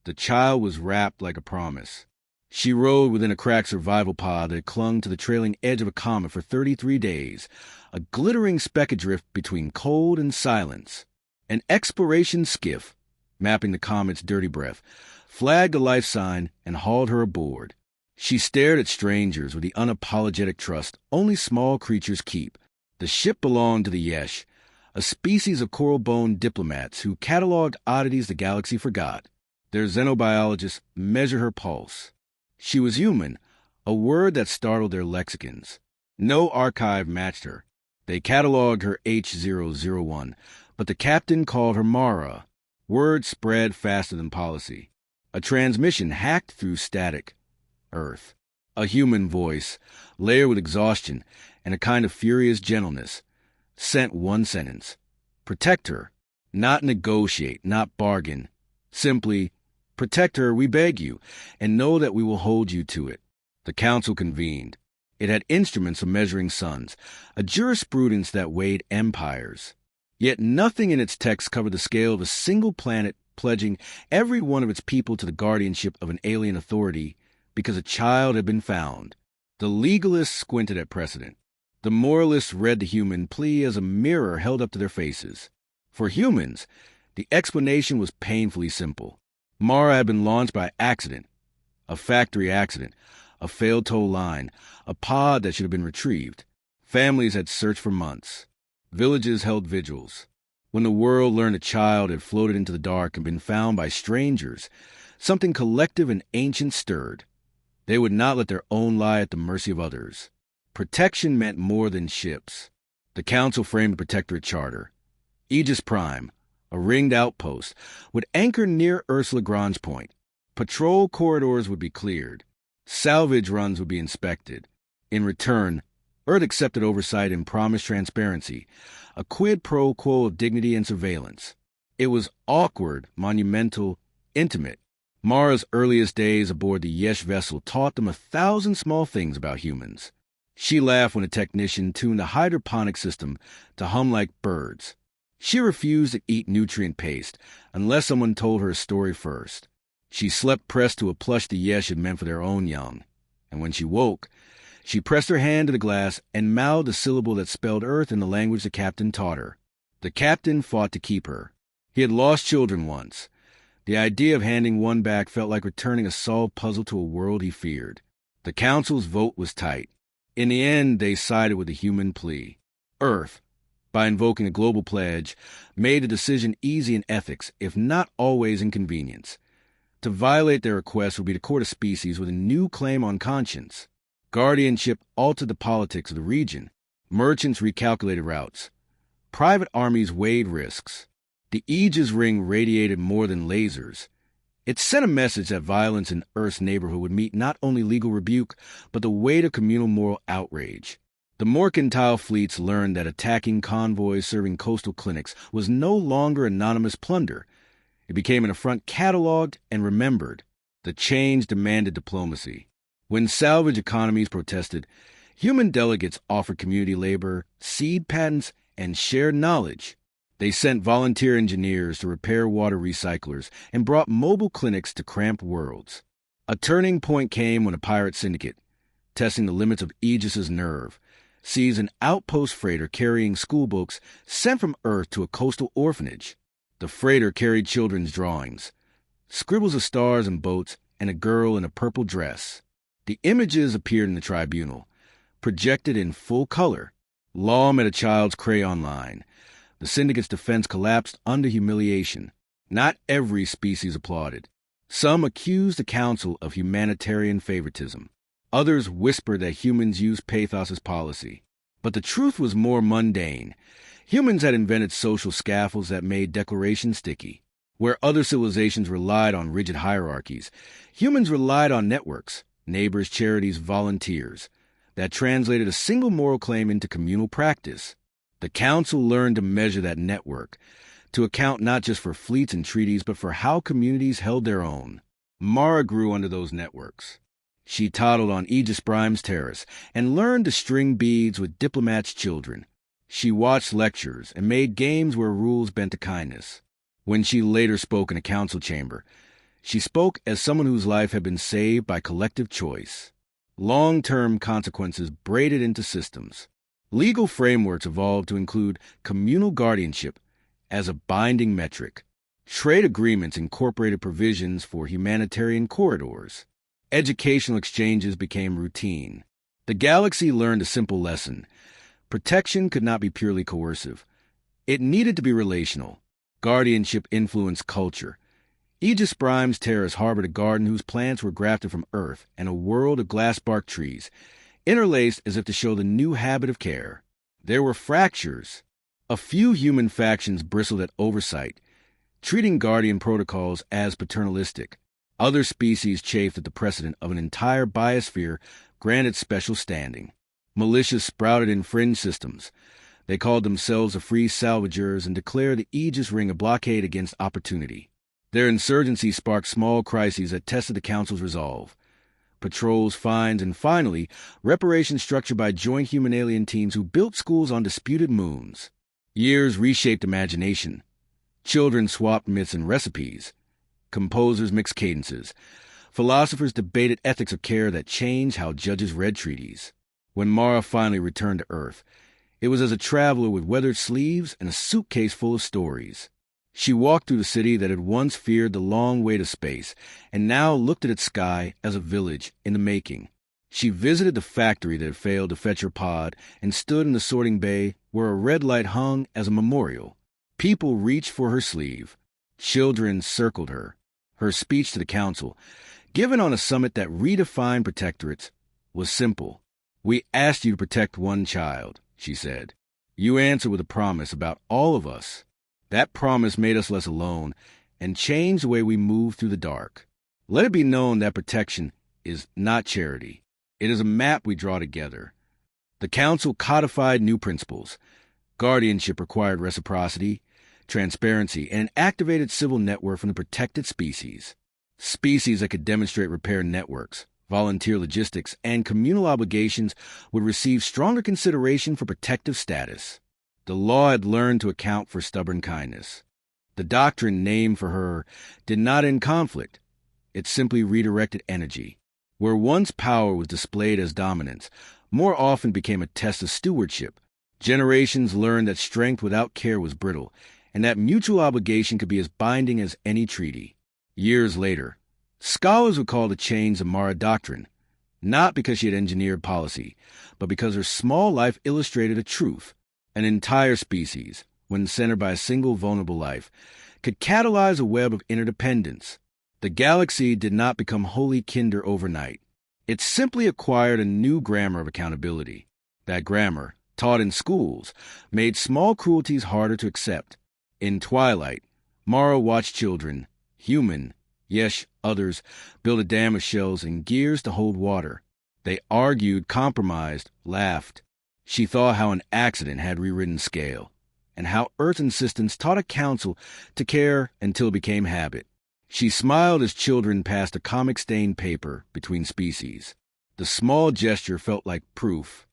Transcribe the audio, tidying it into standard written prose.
The child was wrapped like a promise. She rode within a cracked survival pod that clung to the trailing edge of a comet for 33 days, a glittering speck adrift between cold and silence. An exploration skiff, mapping the comet's dirty breath, flagged a life sign and hauled her aboard. She stared at strangers with the unapologetic trust only small creatures keep. The ship belonged to the Yesh, a species of coral-boned diplomats who cataloged oddities the galaxy forgot. Their xenobiologists measured her pulse. She was human, a word that startled their lexicons. No archive matched her. They cataloged her H001, but the captain called her Mara. Word spread faster than policy. A transmission hacked through static. Earth. A human voice, layered with exhaustion and a kind of furious gentleness, sent one sentence. Protect her. Not negotiate, not bargain. Simply, protect her, we beg you, and know that we will hold you to it. The council convened. It had instruments of measuring suns, a jurisprudence that weighed empires. Yet nothing in its text covered the scale of a single planet pledging every one of its people to the guardianship of an alien authority because a child had been found. The legalists squinted at precedent. The moralists read the human plea as a mirror held up to their faces. For humans, the explanation was painfully simple. Mara had been launched by accident, a factory accident, a failed tow line, a pod that should have been retrieved. Families had searched for months. Villages held vigils. When the world learned a child had floated into the dark and been found by strangers, something collective and ancient stirred. They would not let their own lie at the mercy of others. Protection meant more than ships. The council framed the Protectorate Charter. Aegis Prime, a ringed outpost, would anchor near Earth's Lagrange point. Patrol corridors would be cleared. Salvage runs would be inspected. In return, Earth accepted oversight and promised transparency, a quid pro quo of dignity and surveillance. It was awkward, monumental, intimate. Mara's earliest days aboard the Yesh vessel taught them 1,000 small things about humans. She laughed when a technician tuned the hydroponic system to hum like birds. She refused to eat nutrient paste unless someone told her a story first. She slept pressed to a plush the Yesh had meant for their own young. And when she woke, she pressed her hand to the glass and mouthed the syllable that spelled Earth in the language the captain taught her. The captain fought to keep her. He had lost children once. The idea of handing one back felt like returning a solved puzzle to a world he feared. The council's vote was tight. In the end, they sided with the human plea. Earth, by invoking the global pledge, made the decision easy in ethics, if not always in convenience. To violate their request would be to court a species with a new claim on conscience. Guardianship altered the politics of the region. Merchants recalculated routes. Private armies weighed risks. The Aegis ring radiated more than lasers. It sent a message that violence in Earth's neighborhood would meet not only legal rebuke, but the weight of communal moral outrage. The mercantile fleets learned that attacking convoys serving coastal clinics was no longer anonymous plunder. It became an affront cataloged and remembered. The change demanded diplomacy. When salvage economies protested, human delegates offered community labor, seed patents, and shared knowledge. They sent volunteer engineers to repair water recyclers and brought mobile clinics to cramped worlds. A turning point came when a pirate syndicate, testing the limits of Aegis's nerve, seized an outpost freighter carrying schoolbooks sent from Earth to a coastal orphanage. The freighter carried children's drawings, scribbles of stars and boats, and a girl in a purple dress. The images appeared in the tribunal, projected in full color. Law met a child's crayon line. The syndicate's defense collapsed under humiliation. Not every species applauded. Some accused the council of humanitarian favoritism. Others whispered that humans used pathos as policy. But the truth was more mundane. Humans had invented social scaffolds that made declarations sticky. Where other civilizations relied on rigid hierarchies, humans relied on networks, neighbors, charities, volunteers, that translated a single moral claim into communal practice. The council learned to measure that network, to account not just for fleets and treaties, but for how communities held their own. Mara grew under those networks. She toddled on Aegis Prime's terrace and learned to string beads with diplomats' children. She watched lectures and made games where rules bent to kindness. When she later spoke in a council chamber, She spoke as someone whose life had been saved by collective choice. Long-term consequences braided into systems. Legal frameworks evolved to include communal guardianship as a binding metric. Trade agreements incorporated provisions for humanitarian corridors. Educational exchanges became routine. The galaxy learned a simple lesson. Protection could not be purely coercive. It needed to be relational. Guardianship influenced culture. Aegis Prime's terrace harbored a garden whose plants were grafted from Earth and a world of glass-bark trees, interlaced as if to show the new habit of care. There were fractures. A few human factions bristled at oversight, treating Guardian protocols as paternalistic. Other species chafed at the precedent of an entire biosphere granted special standing. Militias sprouted in fringe systems. They called themselves the Free Salvagers and declared the Aegis Ring a blockade against opportunity. Their insurgency sparked small crises that tested the Council's resolve. Patrols, fines, and finally, reparations structured by joint human-alien teams who built schools on disputed moons. Years reshaped imagination. Children swapped myths and recipes. Composers mixed cadences. Philosophers debated ethics of care that changed how judges read treaties. When Mara finally returned to Earth, it was as a traveler with weathered sleeves and a suitcase full of stories. She walked through the city that had once feared the long way to space and now looked at its sky as a village in the making. She visited the factory that had failed to fetch her pod and stood in the sorting bay where a red light hung as a memorial. People reached for her sleeve. Children circled her. Her speech to the Council, given on a summit that redefined protectorates, was simple. "We asked you to protect one child," she said. "You answered with a promise about all of us. That promise made us less alone and changed the way we move through the dark. Let it be known that protection is not charity. It is a map we draw together." The Council codified new principles. Guardianship required reciprocity, transparency, and an activated civil network from the protected species. Species that could demonstrate repair networks, volunteer logistics, and communal obligations would receive stronger consideration for protective status. The law had learned to account for stubborn kindness. The doctrine named for her did not end conflict. It simply redirected energy. Where once power was displayed as dominance, more often became a test of stewardship. Generations learned that strength without care was brittle, and that mutual obligation could be as binding as any treaty. Years later, scholars would call the change the Mara Doctrine, not because she had engineered policy, but because her small life illustrated a truth. An entire species, when centered by a single vulnerable life, could catalyze a web of interdependence. The galaxy did not become wholly kinder overnight. It simply acquired a new grammar of accountability. That grammar, taught in schools, made small cruelties harder to accept. In twilight, Mara watched children, human, yes, others, build a dam of shells and gears to hold water. They argued, compromised, laughed. She thought how an accident had rewritten scale, and how Earth insistence taught a council to care until it became habit. She smiled as children passed a comic-stained paper between species. The small gesture felt like proof.